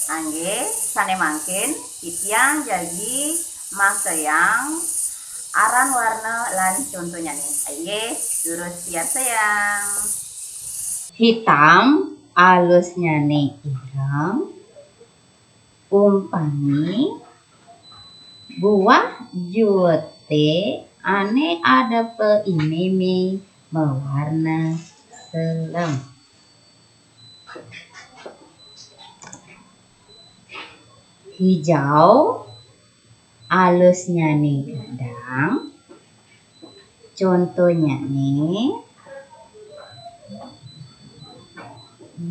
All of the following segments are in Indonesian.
Angge sane mangkin titiang jadi yang aran warna lan contohnya nih. Angge terus siap sayang. Hitam alusnya nih ireng. Umpami buah jute ane ada pe ini mewarna selem. Hijau alusnya nih gadang. Contohnya nih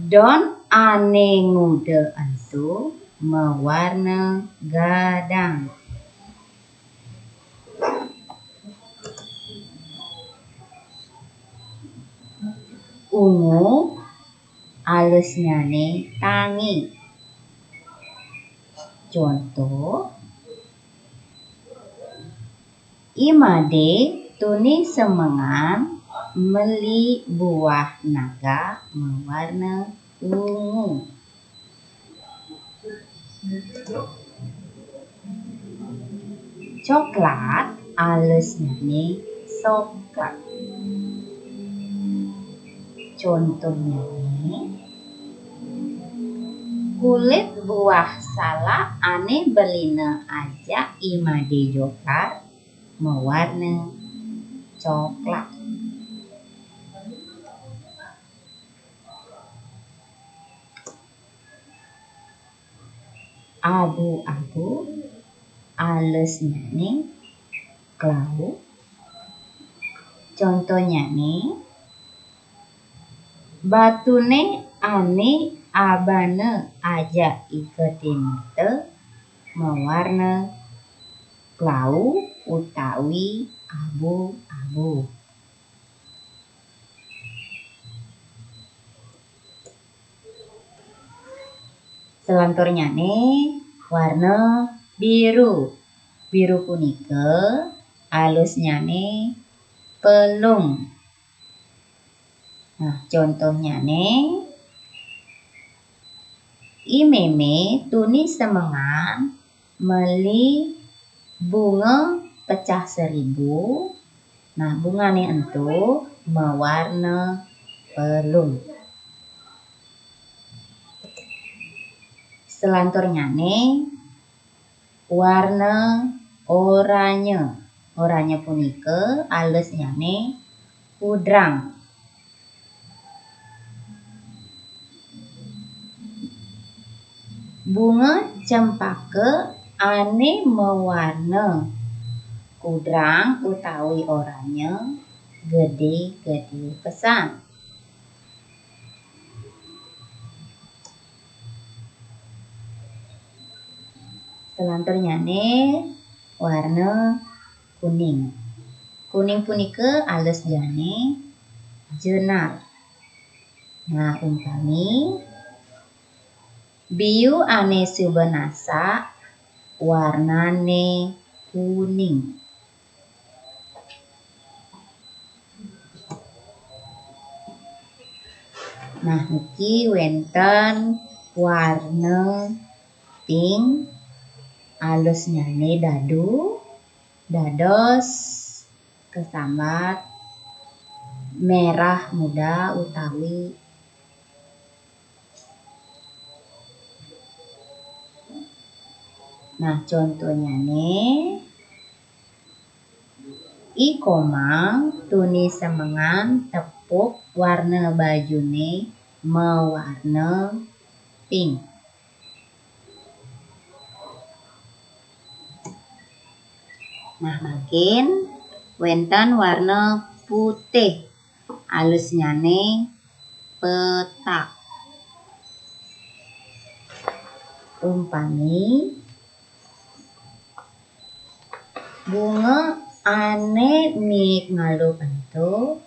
don ane ngude antu mewarna gadang. Ungu alusnya nih tangi. Contoh imade tuni semengan meli buah naga mewarna ungu. Coklat alusnya nih coklat. Contohnya nih kulit buah salak ane belina aja imade jokar mewarna coklat. Abu-abu alusnya nih klau. Contohnya nih batune ane abane aja iketin te mewarna klau utawi abu-abu. Selanturnya nih warna biru. Biru punika alusnya nih pelung. Nah, contohnya nih imeme tuni semengan meli bunga pecah seribu. Nah, bunga nih entu mewarna pelung. Selanturnya nih warna oranye. Oranye punika alusnya nih kudrang. Bunga cempaka ane mewarna kudrang utawi oranye gede-gede pisan. Selanturnya nih warna kuning. Kuning punika alus jane jenar. Nah, umpami biu ane subenasa warnane kuning. Nah, niki wenten warna pink alusnya nih dadu dados kesambat merah muda utawi nah contohnya nih ikomang tuni semengan tepuk warna bajune mewarna pink. Nah, makin wenten warna putih alusnya nih petak. Umpami bunga ane mik ngalu entu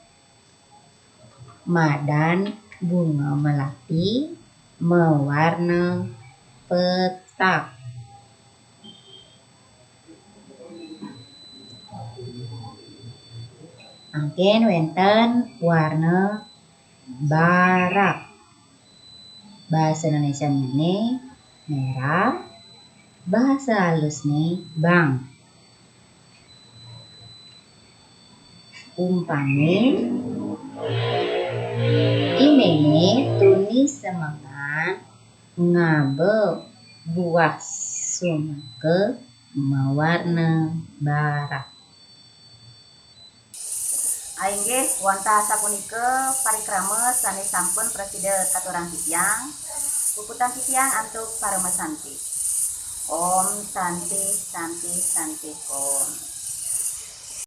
madan bunga melati mewarna petak. Mungkin wenten warna barak. Bahasa Indonesia ini merah. Bahasa halusnya bang. Umpame imene tunis semangat ngabe buah sumke mawarna barak. Aing ge wanta sapunika parikrama sanes sampun preside katurang titiang. Puputan titiang antuk paramesanti. Om Santi Santi Santi Om.